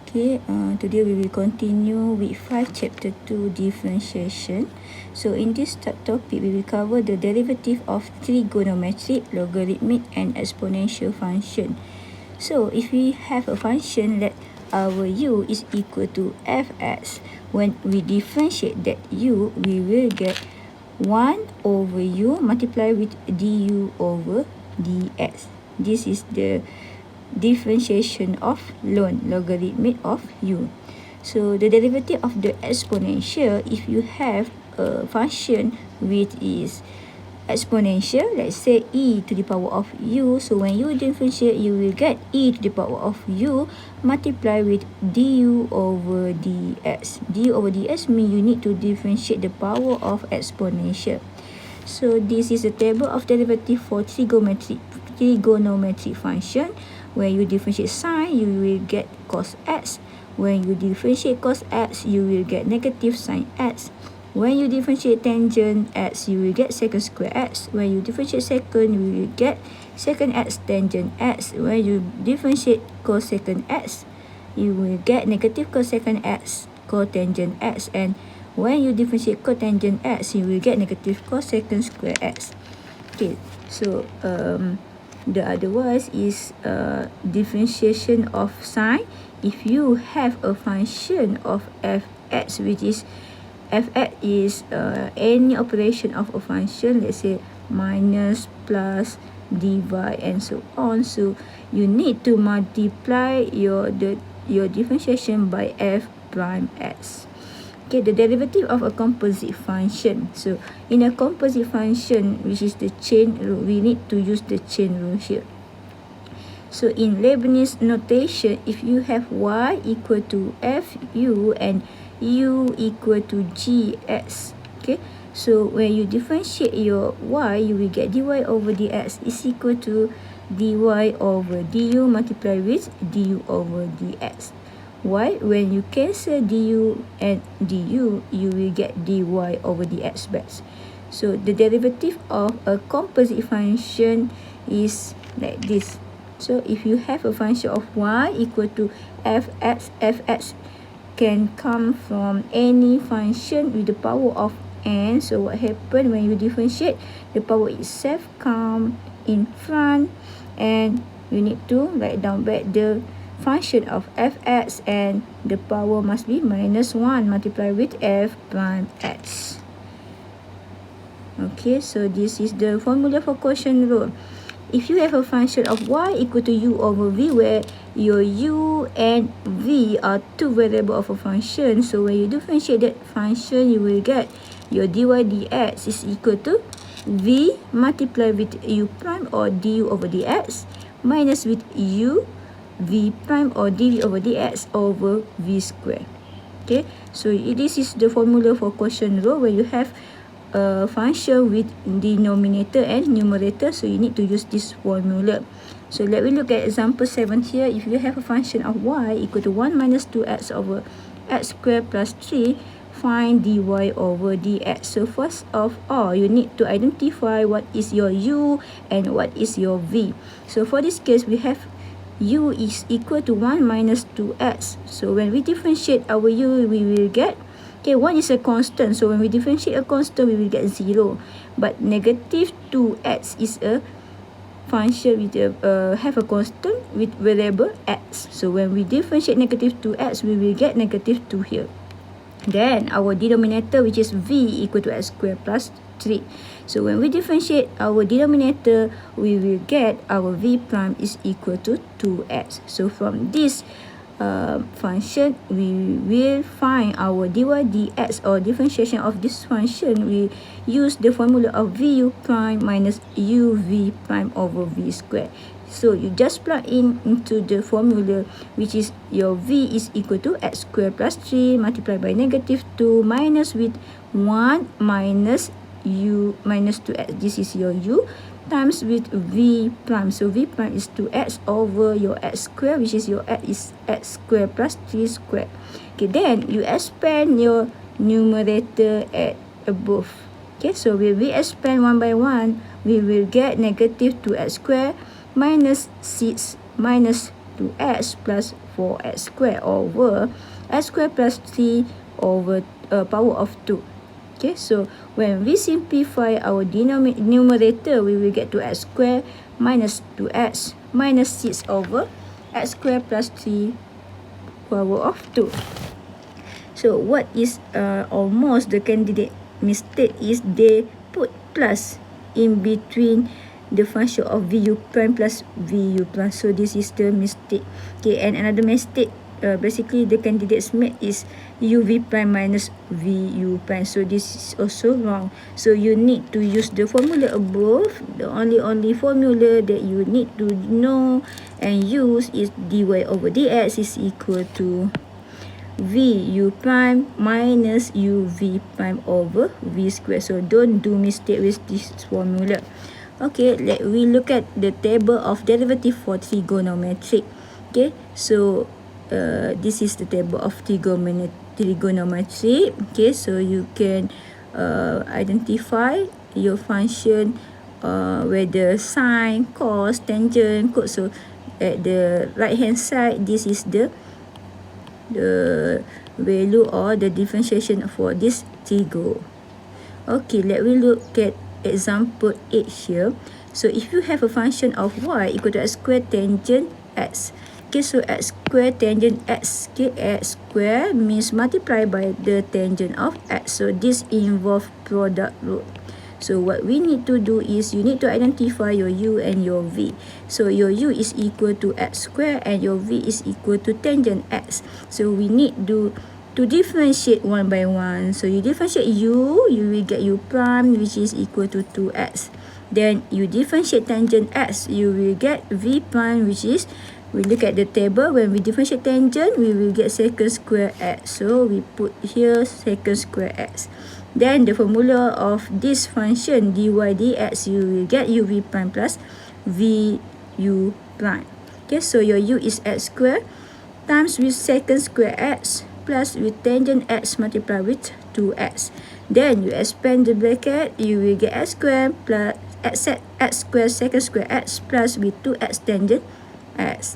Okay, today we will continue with 5 chapter 2 differentiation. So in this topic, we will cover the derivative of trigonometric, logarithmic and exponential function. So if we have a function that our u is equal to fx, when we differentiate that u, we will get 1 over u multiplied with du over dx. This is the differentiation of logarithmic of u. So the derivative of the exponential, if you have a function which is exponential, let's say e to the power of u, so when you differentiate, you will get e to the power of u multiplied with du over dx. Du over dx means you need to differentiate the power of exponential. So this is a table of derivative for trigonometric function. When you differentiate sine, you will get cos x. When you differentiate cos x, you will get negative sine x. When you differentiate tangent x, you will get secant square x. When you differentiate secant, you will get secant x tangent x. When you differentiate cosecant x, you will get negative cosecant x cotangent x. And when you differentiate cotangent x, you will get negative cosecant square x. Okay, so the other one is differentiation of sine. If you have a function of fx, which is fx is any operation of a function, let's say minus, plus, divide and so on. So you need to multiply your differentiation by f prime x. Okay, the derivative of a composite function. So in a composite function, which is the chain rule, we need to use the chain rule here. So in Leibniz notation, if you have y equal to fu and u equal to gx, okay, so when you differentiate your y, you will get dy over dx is equal to dy over du multiplied with du over dx. Why? When you cancel du and du, you will get dy over dx back. So the derivative of a composite function is like this. So if you have a function of y equal to fx can come from any function with the power of n. So what happens when you differentiate? The power itself come in front, and you need to write down back the function of fx, and the power must be minus 1 multiplied with f prime x. Okay, so this is the formula for quotient rule. If you have a function of y equal to u over v, where your u and v are two variables of a function, so when you differentiate that function, you will get your dy dx is equal to v multiplied with u prime or du over dx minus with u v prime or dv over dx over v square. Okay, so this is the formula for quotient rule when you have a function with denominator and numerator, so you need to use this formula. So let me look at example 7 here. If you have a function of y equal to 1 minus 2x over x squared plus 3, find dy over dx. So first of all, you need to identify what is your u and what is your v. So for this case, we have u is equal to 1 minus 2x. So when we differentiate our u, we will get, okay, 1 is a constant. So when we differentiate a constant, we will get 0. But negative 2x is a function with have a constant with variable x. So when we differentiate negative 2x, we will get negative 2 here. Then our denominator, which is v, equal to x squared plus 3. So when we differentiate our denominator, we will get our v prime is equal to 2x. So from this function, we will find our dy dx, or differentiation of this function. We use the formula of vu prime minus uv prime over v squared. So you just plug into the formula, which is your v is equal to x squared plus 3 multiplied by negative 2 minus with 1 minus u minus 2x. This is your u times with v prime. So v prime is 2x over your x squared, which is your x is x squared plus 3 squared. Okay, then you expand your numerator at above. Okay, so when we expand one by one, we will get negative 2x squared minus 6 minus 2x plus 4x squared over x squared plus 3 over power of 2. Okay, so when we simplify our numerator, we will get to x squared minus 2x minus 6 over x squared plus 3 power of 2. So what is almost the candidate mistake is they put plus in between the function of vu prime plus vu plus. So this is the mistake. Okay, and another mistake basically the candidates made is uv prime minus vu prime. So this is also wrong. So you need to use the formula above. The only formula that you need to know and use is dy over dx is equal to vu prime minus uv prime over v square. So don't do mistake with this formula. Okay, let we look at the table of derivative for trigonometric. Okay, so this is the table of trigonometry. Okay, so you can identify your function, whether sine, cos, tangent, cot. So at the right hand side, this is the value or the differentiation for this trigo. Okay, let me look at example 8 here. So if you have a function of y equal to x squared tangent x. Okay, so x squared tangent x. Okay, x squared means multiply by the tangent of x. So this involves product rule. So what we need to do is you need to identify your u and your v. So your u is equal to x squared and your v is equal to tangent x. So we need to differentiate one by one. So you differentiate u, you will get u prime which is equal to 2x. Then you differentiate tangent x, you will get v prime which is, we look at the table, when we differentiate tangent, we will get secant square x. So we put here secant square x. Then the formula of this function dy dx, you will get uv prime plus vu prime. Okay, so your u is x squared times with secant square x plus with tangent x multiplied with 2x. Then you expand the bracket, you will get x squared plus x squared secant square x plus with 2x tangent x.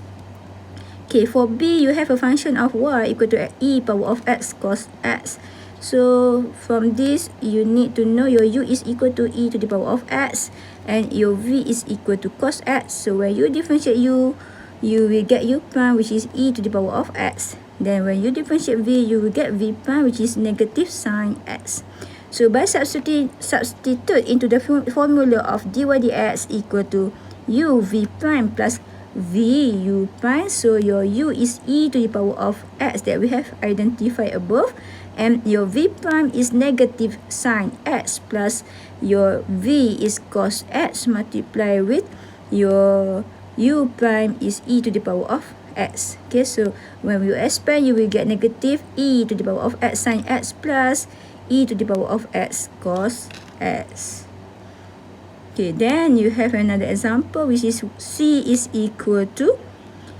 Okay, for b, you have a function of y equal to e power of x cos x. So from this, you need to know your u is equal to e to the power of x and your v is equal to cos x. So when you differentiate u, you will get u prime which is e to the power of x. Then when you differentiate v, you will get v prime which is negative sine x. So by substitute into the formula of dy dx equal to u v prime plus vu prime. So your u is e to the power of x that we have identified above, and your v prime is negative sine x plus your v is cos x multiplied with your u prime is e to the power of x. Okay, so when we expand, you will get negative e to the power of x sine x plus e to the power of x cos x. Okay, then you have another example which is c is equal to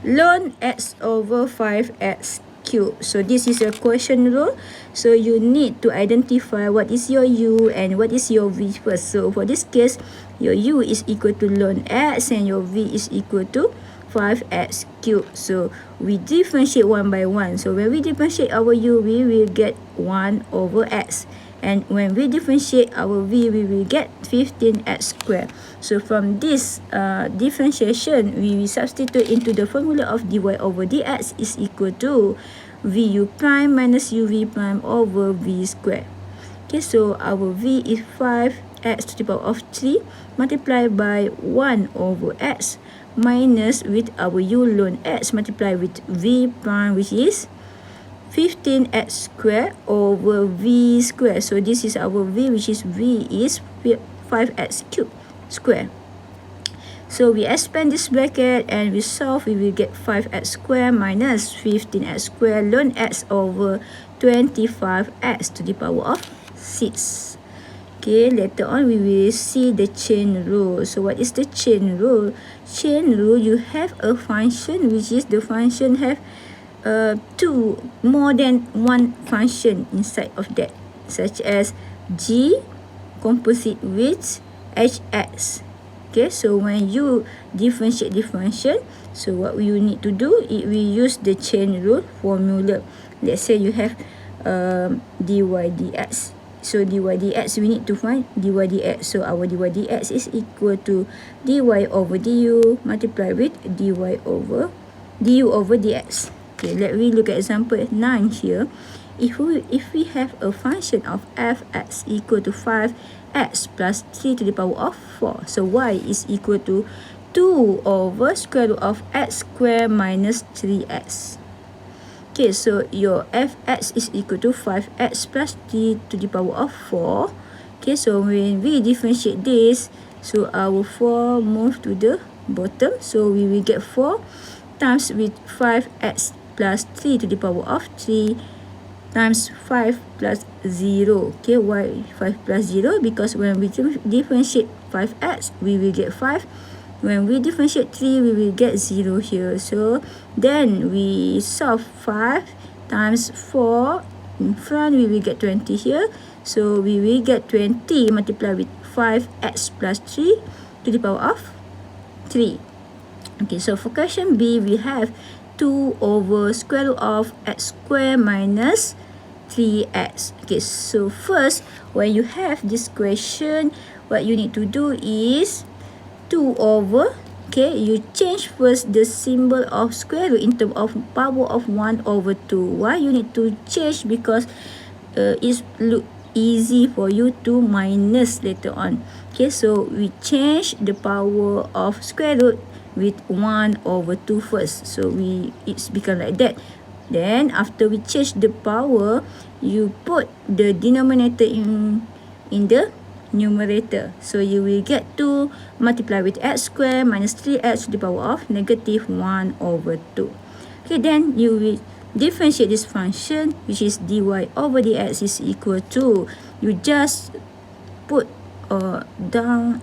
ln x over 5x cubed. So this is a quotient rule. So you need to identify what is your u and what is your v first. So for this case, your u is equal to ln x and your v is equal to 5x cubed. So we differentiate one by one. So when we differentiate our u, we will get 1 over x. And when we differentiate our v, we will get 15x squared. So from this differentiation, we will substitute into the formula of dy over dx is equal to vu prime minus uv prime over v squared. Okay, so our v is 5x to the power of 3 multiplied by 1 over x minus with our u ln x multiplied with v prime which is 15x squared over v squared. So this is our v, which is v is 5x cubed squared. So we expand this bracket and we solve, we will get 5x squared minus 15x squared ln x over 25x to the power of 6. Okay, later on we will see the chain rule. So what is the chain rule? Chain rule, you have a function which is the function have more than one function inside of that, such as g composite with hx. Okay, so when you differentiate the function, So what you need to do, we use the chain rule formula. Let's say you have dy dx. So dy dx, we need to find dy dx. So our dy dx is equal to dy over du multiplied with du over dx. Okay, let me look at example 9 here. If we have a function of fx equal to 5x plus 3 to the power of 4, so y is equal to 2 over square root of x squared minus 3x. Okay, so your fx is equal to 5x plus 3 to the power of 4. Okay, so when we differentiate this, so our 4 move to the bottom, so we will get 4 times with 5x plus 3 to the power of 3 times 5 plus 0. Okay, why 5 plus 0? Because when we differentiate 5x, we will get 5. When we differentiate 3, we will get 0 here. So then we solve 5 times 4 in front, we will get 20 here. So we will get 20 multiplied with 5x plus 3 to the power of 3. Okay, so for question B, we have 2 over square root of x squared minus 3x. Okay, so first, when you have this question, what you need to do is 2 over, okay, you change first the symbol of square root in terms of power of 1 over 2. Why you need to change? Because it's look easy for you to minus later on. Okay, so we change the power of square root with 1 over 2 first. So it's become like that. Then after we change the power, you put the denominator in the numerator. So you will get 2 multiplied with x squared minus 3x to the power of negative 1 over 2. Okay, then you will differentiate this function, which is dy over dx is equal to, you just put down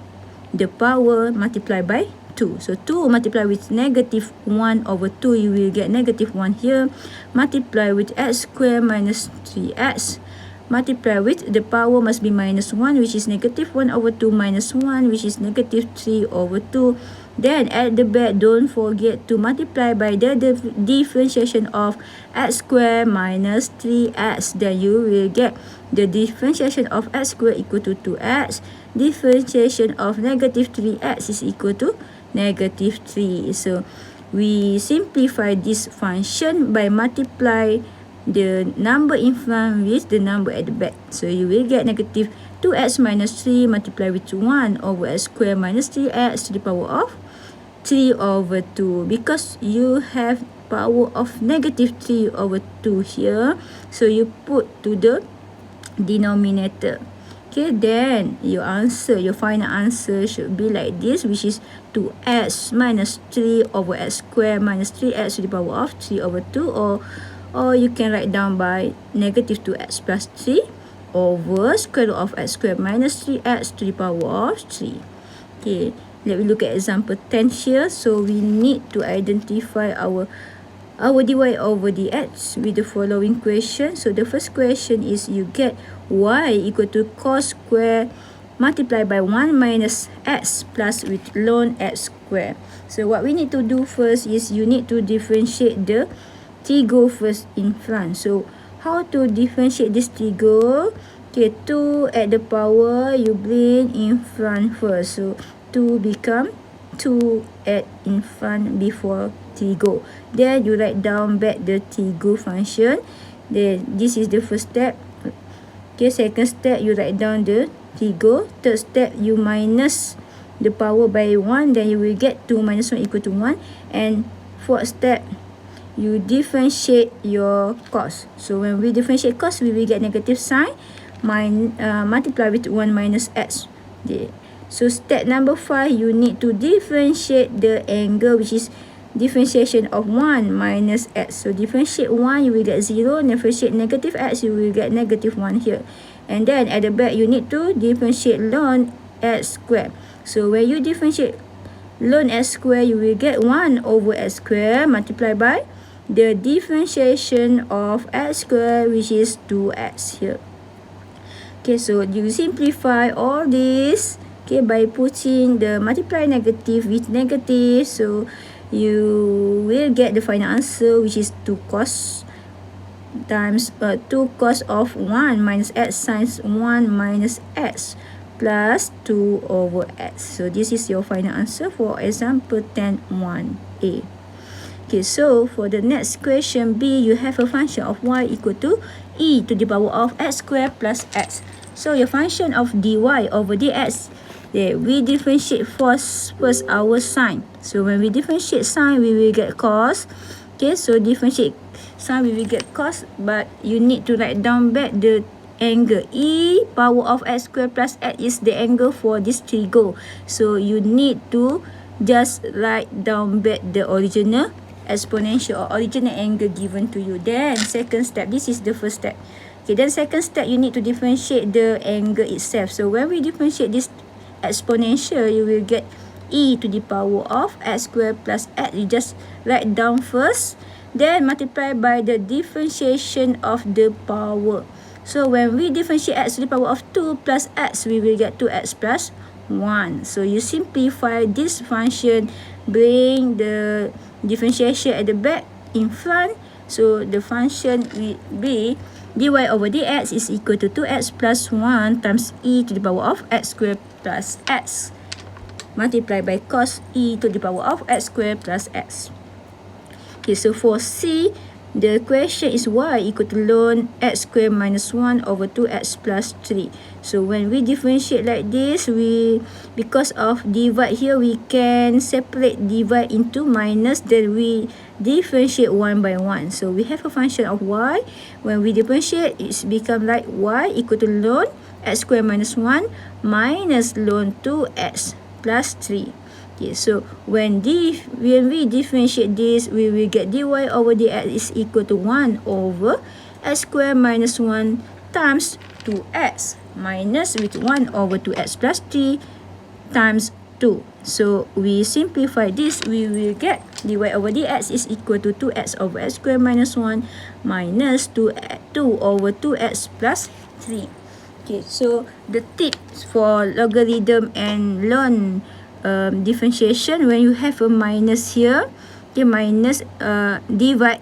the power multiplied by 2. So 2 multiplied with negative 1 over 2, you will get negative 1 here. Multiply with x squared minus 3x. Multiply with the power must be minus 1, which is negative 1 over 2 minus 1, which is negative 3 over 2. Then at the back, don't forget to multiply by the differentiation of x squared minus 3x. Then you will get the differentiation of x squared equal to 2x. Differentiation of negative 3x is equal to negative 3. So we simplify this function by multiply the number in front with the number at the back. So you will get negative 2x minus 3 multiplied with 1 over x squared minus 3x to the power of 3 over 2. Because you have power of negative 3 over 2 here, so you put to the denominator. Okay, then your final answer should be like this, which is 2x minus 3 over x squared minus 3x to the power of 3 over 2, or you can write down by negative 2x plus 3 over square root of x squared minus 3x to the power of 3. Okay, let me look at example 10 here. So we need to identify our dy over dx with the following question. So the first question is, you get y equal to cos square multiplied by 1 minus x plus with ln x square. So what we need to do first is, you need to differentiate the trigo first in front. So how to differentiate this trigo? Okay, 2 at the power, you bring in front first. So 2 become 2 at in front before trigo. Then you write down back the trigo function. Then this is the first step. Okay, second step, you write down the trigo. Third step, you minus the power by 1. Then you will get 2 minus 1 equal to 1. And fourth step, you differentiate your cos. So when we differentiate cos, we will get negative sign. Multiply with 1 minus x. Okay. So step number 5, you need to differentiate the angle, which is differentiation of 1 minus x. So differentiate 1, you will get 0. Differentiate negative x, you will get negative 1 here. And then at the back, you need to differentiate ln x squared. So when you differentiate ln x squared, you will get 1 over x squared multiplied by the differentiation of x squared, which is 2x here. Okay, so you simplify all this, okay, by putting the multiply negative with negative. So you will get the final answer, which is 2 cos times 2 cos of 1 minus x sine 1 minus x plus 2 over x. So this is your final answer for example 10(1)(a). Okay, so for the next question B, you have a function of y equal to e to the power of x squared plus x. So your function of dy over dx, we differentiate first our sine. So when we differentiate sine, we will get cos. Okay, so differentiate sine, we will get cos, but you need to write down back the angle. E power of x squared plus x is the angle for this trigo. So you need to just write down back the original exponential or original angle given to you. Then second step, this is the first step. Okay, then second step, you need to differentiate the angle itself. So when we differentiate this exponential, you will get e to the power of x squared plus x. You just write down first, then multiply by the differentiation of the power. So when we differentiate x to the power of 2 plus x, we will get 2x plus 1. So you simplify this function, bring the differentiation at the back in front. So the function will be dy over dx is equal to 2x plus 1 times e to the power of x squared plus x multiplied by cos e to the power of x squared plus x. Okay, so for C, the question is y equal to ln x squared minus 1 over 2x plus 3. So when we differentiate like this, because of divide here, we can separate divide into minus, then we differentiate one by one. So we have a function of y. When we differentiate, it's become like y equal to ln x squared minus 1 minus ln 2x plus 3. Okay, so when we differentiate this, we will get dy over dx is equal to 1 over x squared minus 1 times 2x minus with 1 over 2x plus 3 times 2. So we simplify this, we will get dy over dx is equal to 2x over x squared minus 1 minus 2 over 2x plus 3. Okay, so the tips for logarithm and ln differentiation, when you have a minus here, okay, minus divide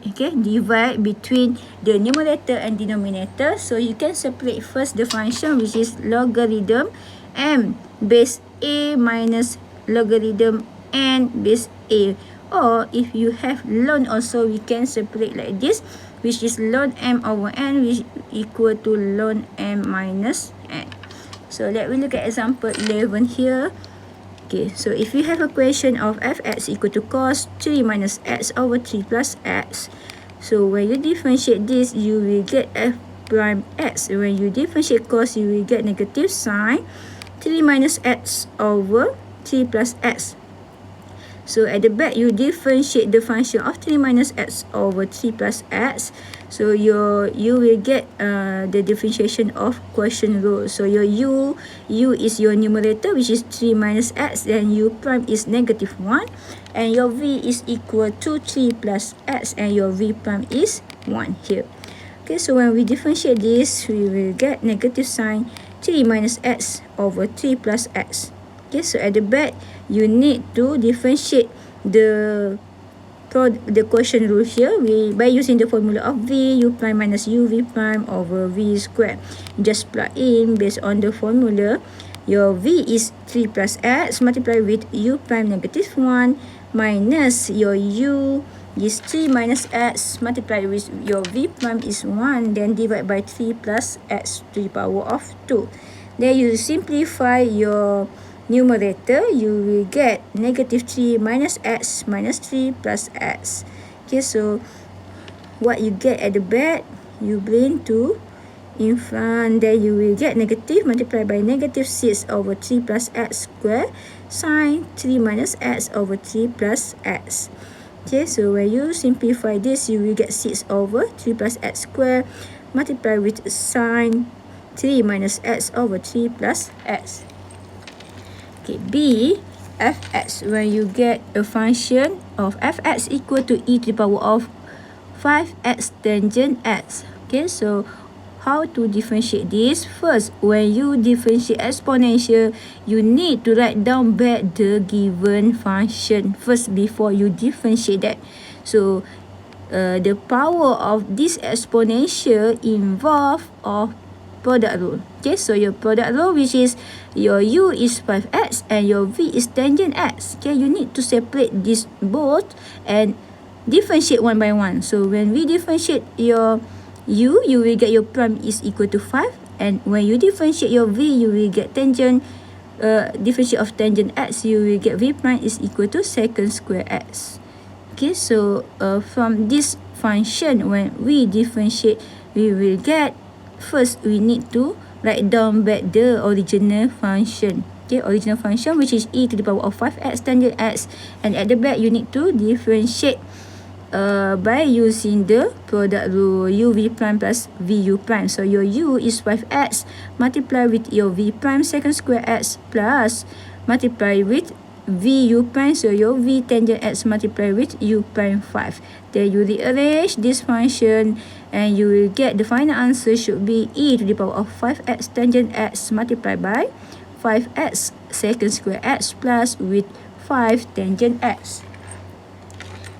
between the numerator and denominator. So you can separate first the function, which is logarithm m base a minus logarithm n base a, or if you have ln also, we can separate like this, which is ln m over n, which equal to ln m minus n. So let me look at example 11 here. Okay, so if you have a question of fx equal to cos 3 minus x over 3 plus x. So when you differentiate this, you will get f prime x. When you differentiate cos, you will get negative sine 3 minus x over 3 plus x. So at the back, you differentiate the function of 3 minus x over 3 plus x. So you will get the differentiation of quotient rule. So your u is your numerator, which is 3 minus x, and u prime is negative 1, and your v is equal to 3 plus x, and your v prime is 1 here. Okay, so when we differentiate this, we will get negative sine 3 minus x over 3 plus x. Okay, so at the back, you need to differentiate the quotient rule here by using the formula of v u prime minus uv prime over v squared. Just plug in based on the formula. Your v is 3 plus x multiplied with u prime negative 1 minus your u is 3 minus x multiplied with your v prime is 1, then divide by 3 plus x to the power of 2. Then you simplify your numerator, you will get negative 3 minus x minus 3 plus x. Okay, so what you get at the back, you bring to in front, then you will get negative multiplied by negative 6 over 3 plus x squared sine 3 minus x over 3 plus x. Okay, so when you simplify this, you will get 6 over 3 plus x squared multiplied with sine 3 minus x over 3 plus x. Okay, B, fx, when you get a function of fx equal to e to the power of 5x tangent x. Okay, so how to differentiate this? First, when you differentiate exponential, you need to write down back the given function first before you differentiate that. So the power of this exponential involve of product rule. Okay, so your product rule, which is your u is 5x and your v is tangent x. Okay, you need to separate these both and differentiate one by one. So when we differentiate your u, you will get your prime is equal to 5, and when you differentiate your v, you will get tangent differentiate of tangent x, you will get v prime is equal to secant square x. Okay, so from this function, when we differentiate, we will get, first we need to write down back the original function. Okay, original function, which is e to the power of 5x tangent x, and at the back you need to differentiate by using the product rule, uv prime plus vu prime. So your u is 5x multiply with your v prime secant square x plus multiply with vu prime, so your v tangent x multiply with u prime 5. Then you rearrange this function and you will get the final answer should be e to the power of 5x tangent x multiplied by 5x secant square x plus with 5 tangent x.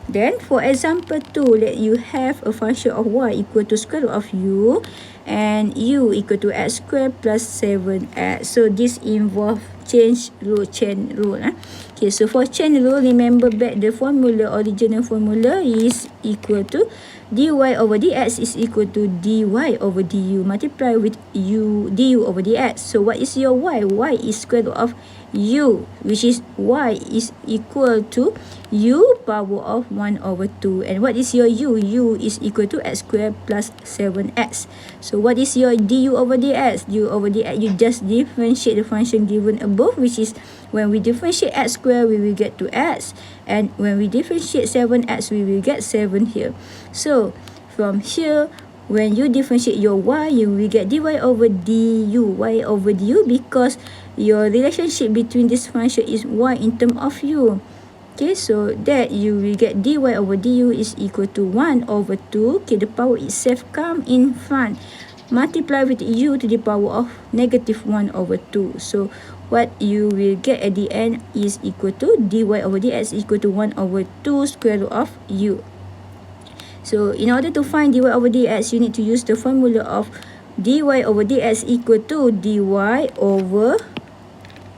Then for example 2, let you have a function of y equal to square root of u and u equal to x squared plus 7x. So this involve chain rule. Okay, so for chain rule, remember back the formula, original formula is equal to dy over dx is equal to dy over du multiply with du over dx. So what is your y? Y is square root of u, which is y is equal to u power of 1 over 2. And what is your u? U is equal to x squared plus 7x. So what is your du over dx? Du over dx, you just differentiate the function given above, which is when we differentiate x squared, we will get 2x. And when we differentiate 7x, we will get 7 here. So from here, when you differentiate your y, you will get dy over du, y over du, because your relationship between this function is y in term of u. Okay, so that you will get dy over du is equal to 1 over 2. Okay, the power itself come in front. Multiply with u to the power of negative 1 over 2. So what you will get at the end is equal to dy over dx equal to 1 over 2 square root of u. So in order to find dy over dx, you need to use the formula of dy over dx equal to dy over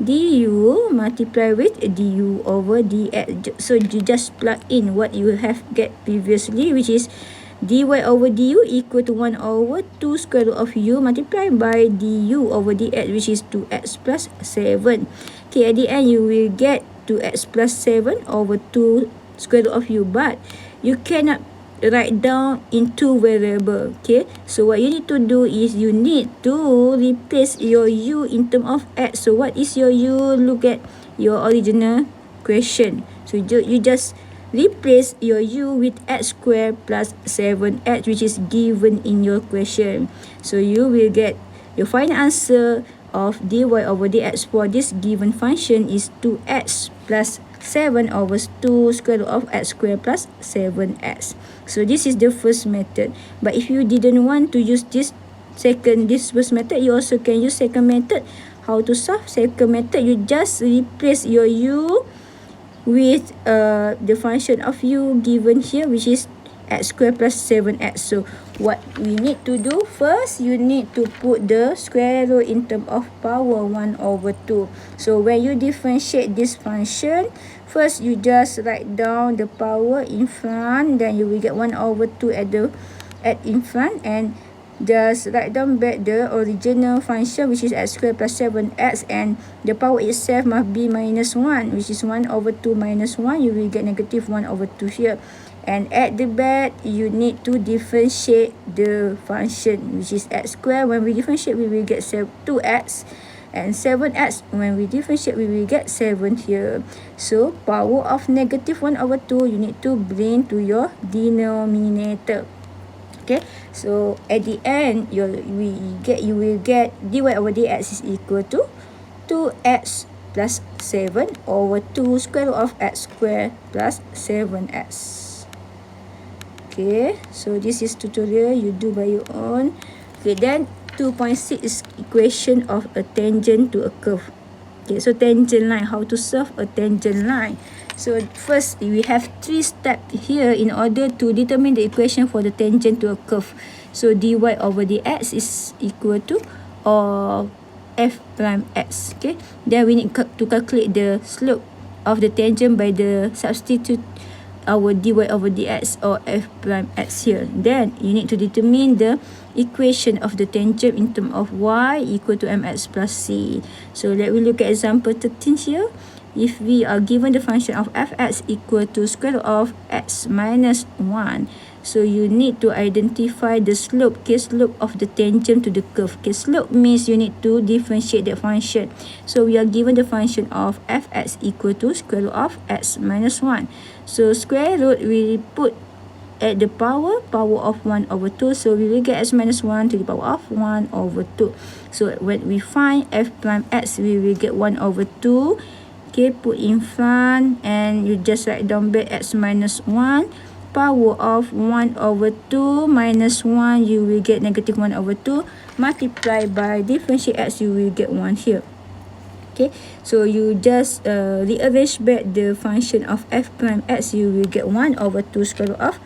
du multiply with du over dx. So you just plug in what you have get previously, which is dy over du equal to 1 over 2 square root of u multiplied by du over dx, which is 2x plus 7. Okay, at the end you will get 2x plus 7 over 2 square root of u, but you cannot write down in two variable. Okay, so what you need to do is you need to replace your u in term of x. So what is your u? Look at your original question. So you just replace your u with x squared plus 7x, which is given in your question. So you will get your final answer of dy over dx for this given function is 2x plus 7 over 2 square root of x squared plus 7x. So this is the first method. But if you didn't want to use this first method, you also can use second method. How to solve second method? You just replace your u with the function of u given here, which is x squared plus 7x. So what we need to do first, you need to put the square root in terms of power 1 over 2. So when you differentiate this function, first you just write down the power in front, then you will get 1 over 2 at in front, and just write down back the original function, which is x squared plus 7x, and the power itself must be minus 1, which is 1 over 2 minus 1. You will get negative 1 over 2 here. And at the back, you need to differentiate the function, which is x squared. When we differentiate, we will get 2x. And 7x, when we differentiate, we will get 7 here. So power of negative 1 over 2, you need to bring to your denominator. Okay, so at the end, you will get dy over dx is equal to 2x plus 7 over 2 square root of x squared plus 7x. Okay, so this is tutorial, you do by your own. Okay, then 2.6 is equation of a tangent to a curve. Okay, so tangent line, how to solve a tangent line. So first we have 3 steps here in order to determine the equation for the tangent to a curve. So dy over dx is equal to or f prime x. Okay, then we need to calculate the slope of the tangent by the substitute our dy over dx or f prime x here. Then you need to determine the equation of the tangent in terms of y equal to mx plus c. So let we look at example 13 here. If we are given the function of fx equal to square root of x minus 1, so you need to identify the slope, okay, slope of the tangent to the curve. Okay, slope means you need to differentiate the function. So we are given the function of fx equal to square root of x minus 1. So square root we put at the power of 1 over 2. So we will get x minus 1 to the power of 1 over 2. So when we find f prime x, we will get 1 over 2. Okay, put in front and you just write down back x minus 1. Power of 1 over 2 minus 1, you will get negative 1 over 2. Multiply by differentiate x, you will get 1 here. Okay, so you just rearrange back the function of f prime x, you will get 1 over 2 square root of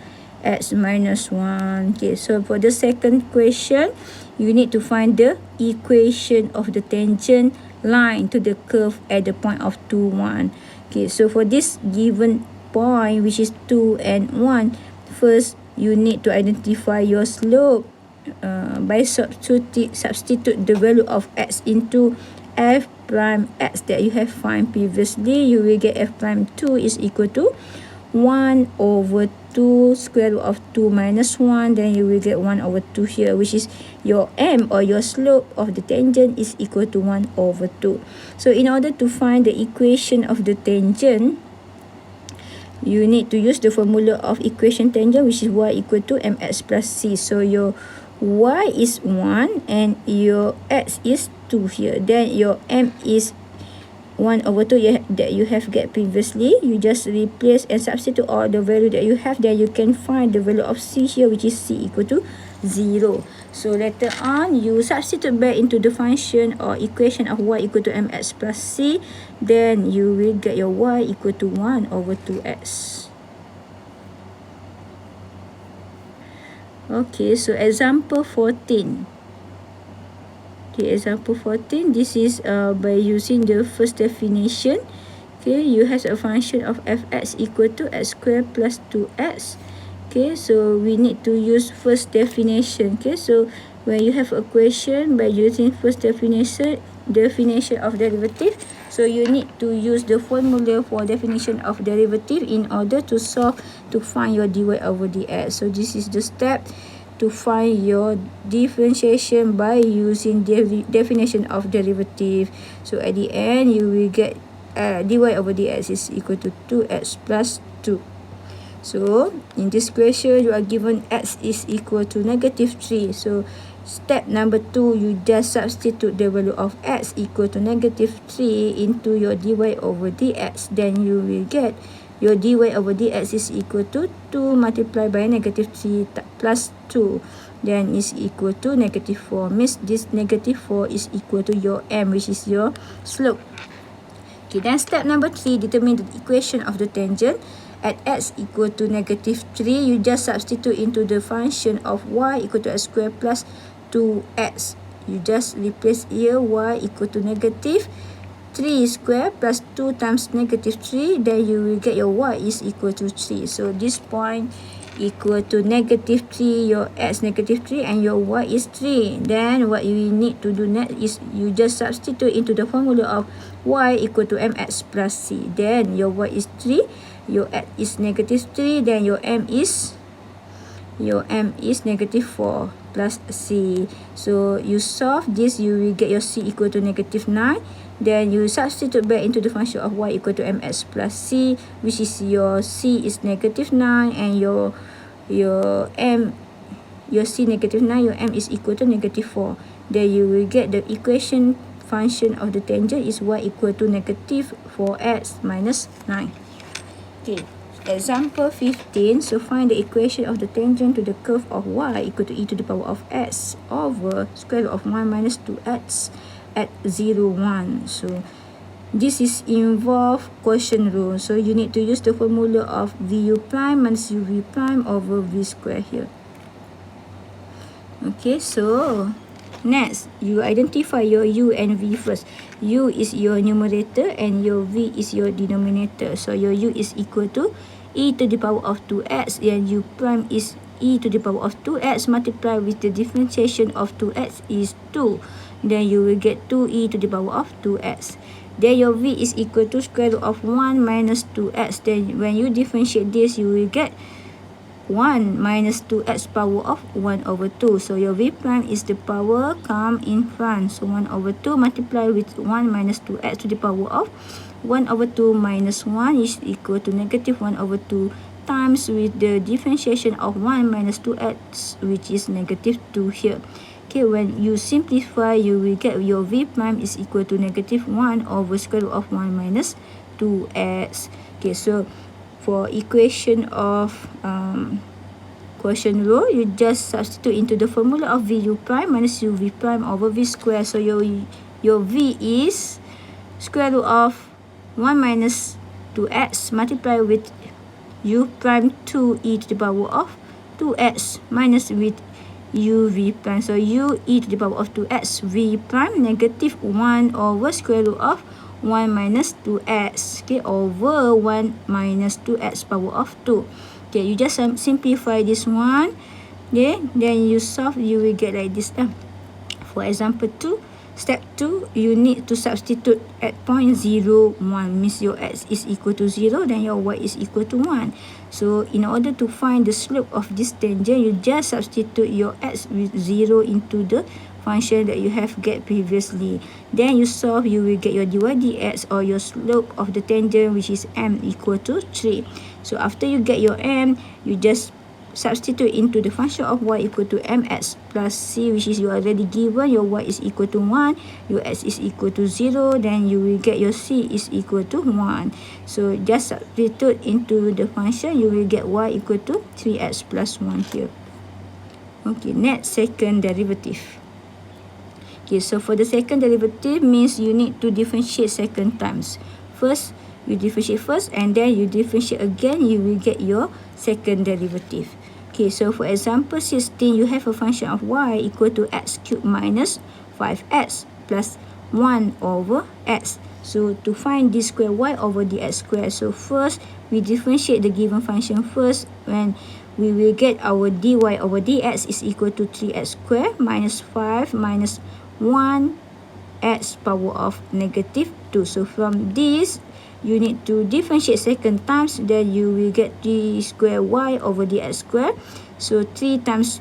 x minus 1. Okay, so for the second question, you need to find the equation of the tangent line to the curve at the point of 2, 1. Okay, so for this given point, which is 2 and 1, first you need to identify your slope by substitute the value of x into f prime x that you have found previously. You will get f prime 2 is equal to 1 over 2 square root of 2 minus 1. Then you will get 1 over 2 here, which is your m or your slope of the tangent is equal to 1 over 2. So in order to find the equation of the tangent, you need to use the formula of equation tangent, which is y equal to mx plus c. So your y is 1 and your x is 2 here. Then your m is 1 over 2 that you have get previously. You just replace and substitute all the value that you have. Then you can find the value of c here, which is c equal to 0. So later on, you substitute back into the function or equation of y equal to mx plus c. Then you will get your y equal to 1 over 2x. Okay, so example 14. Okay, example 14, this is by using the first definition. Okay, you have a function of fx equal to x squared plus 2x. Okay, so we need to use first definition. Okay, so when you have a question by using first definition of derivative, so you need to use the formula for definition of derivative in order to solve to find your dy over dx. So this is the step to find your differentiation by using definition of derivative. So at the end, you will get dy over dx is equal to 2x plus 2. So in this question, you are given x is equal to negative 3. So step number 2, you just substitute the value of x equal to negative 3 into your dy over dx. Then you will get your dy over dx is equal to 2 multiplied by negative 3 plus 2. Then is equal to negative 4. Means this negative 4 is equal to your m, which is your slope. Okay, then step number 3, determine the equation of the tangent. At x equal to negative 3, you just substitute into the function of y equal to x squared plus 2x. You just replace here y equal to negative 3 square plus 2 times negative 3. Then you will get your y is equal to 3. So this point equal to negative 3, your x negative 3 and your y is 3. Then what you need to do next is you just substitute into the formula of y equal to mx plus c. Then your y is 3, your x is negative 3, then your m is negative 4 plus c. So you solve this, you will get your c equal to negative 9. Then you substitute back into the function of y equal to mx plus c, which is your c is negative 9 and your c negative 9, your m is equal to negative 4. Then you will get the equation function of the tangent is y equal to negative 4x minus 9. Okay, Example 15. So find the equation of the tangent to the curve of y equal to e to the power of x over square root of 1 minus 2x at 0, 1. So this is involve quotient rule. So you need to use the formula of vu prime minus uv prime over v square here. Okay, so next, you identify your u and v first. U is your numerator and your v is your denominator. So your u is equal to e to the power of 2x and u prime is e to the power of 2x multiplied with the differentiation of 2x is 2. Then you will get 2e to the power of 2x. Then your v is equal to square root of 1 minus 2x. Then when you differentiate this, you will get 1 minus 2x power of 1 over 2. So your v prime is the power come in front. So 1 over 2 multiplied with 1 minus 2x to the power of 1 over 2 minus 1 is equal to negative 1 over 2 times with the differentiation of 1 minus 2x, which is negative 2 here. Okay, when you simplify, you will get your v prime is equal to negative 1 over square root of 1 minus 2x. Okay, so for equation of quotient rule, you just substitute into the formula of vu prime minus uv prime over v square. So your v is square root of 1 minus 2x multiplied with u prime 2e to the power of 2x minus with uv prime. So u e to the power of 2x, v prime negative 1 over square root of 1 minus 2x, okay, over 1 minus 2x power of 2. Okay, you just simplify this one. Okay, then you solve, you will get like this. For example 2, step 2, you need to substitute at point 0, 1, means your x is equal to 0, then your y is equal to 1. So in order to find the slope of this tangent, you just substitute your x with 0 into the function that you have get previously. Then you solve, you will get your dy dx or your slope of the tangent, which is m equal to 3. So after you get your m, you just substitute into the function of y equal to mx plus c, which is you already given. Your y is equal to 1, your x is equal to 0, then you will get your c is equal to 1. So just substitute into the function, you will get y equal to 3x plus 1 here. Okay, next, second derivative. Okay, so for the second derivative means you need to differentiate second times. First, you differentiate first and then you differentiate again, you will get your second derivative. Okay, so for example 16, you have a function of y equal to x cubed minus 5x plus 1 over x. So to find d square y over dx square, so first we differentiate the given function first, when we will get our dy over dx is equal to 3x squared minus 5 minus 1 x power of negative 2. So from this, you need to differentiate second times, then you will get d square y over dx square. So 3 times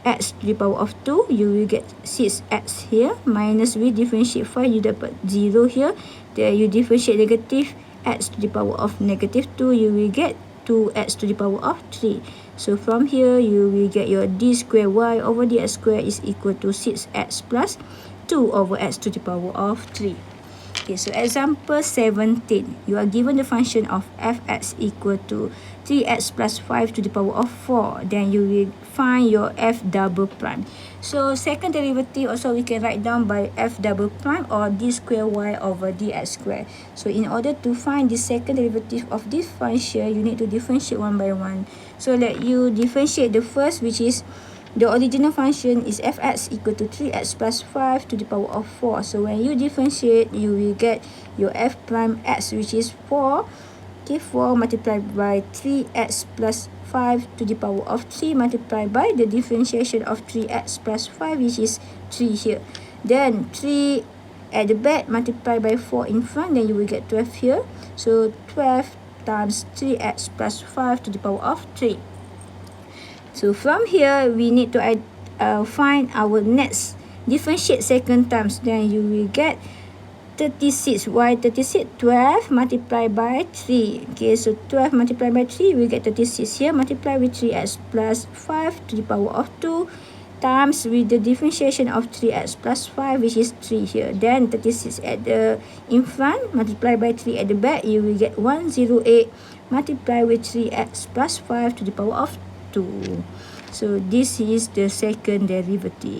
x to the power of 2, you will get 6x here, minus we differentiate 5, you dapat 0 here. Then you differentiate negative x to the power of negative 2, you will get 2x to the power of 3. So from here, you will get your d square y over dx square is equal to 6x plus 2 over x to the power of 3. Okay, so example 17, you are given the function of fx equal to 3x plus 5 to the power of 4. Then you will find your f double prime. So second derivative also we can write down by f double prime or d square y over dx square. So in order to find the second derivative of this function, you need to differentiate one by one. So let you differentiate the first, which is the original function is fx equal to 3x plus 5 to the power of 4. So when you differentiate, you will get your f prime x, which is 4. Okay, 4 multiplied by 3x plus 5 to the power of 3 multiplied by the differentiation of 3x plus 5, which is 3 here. Then 3 at the back multiplied by 4 in front, then you will get 12 here. So 12 times 3x plus 5 to the power of 3. So from here, we need to find our next differentiate second times. Then you will get 36. Why 36? 12 multiplied by 3. Okay, so 12 multiplied by 3, we get 36 here. Multiply with 3x plus 5 to the power of 2 times with the differentiation of 3x plus 5, which is 3 here. Then 36 at the in front, multiply by 3 at the back, you will get 108 multiply with 3x plus 5 to the power of 2. So this is the second derivative.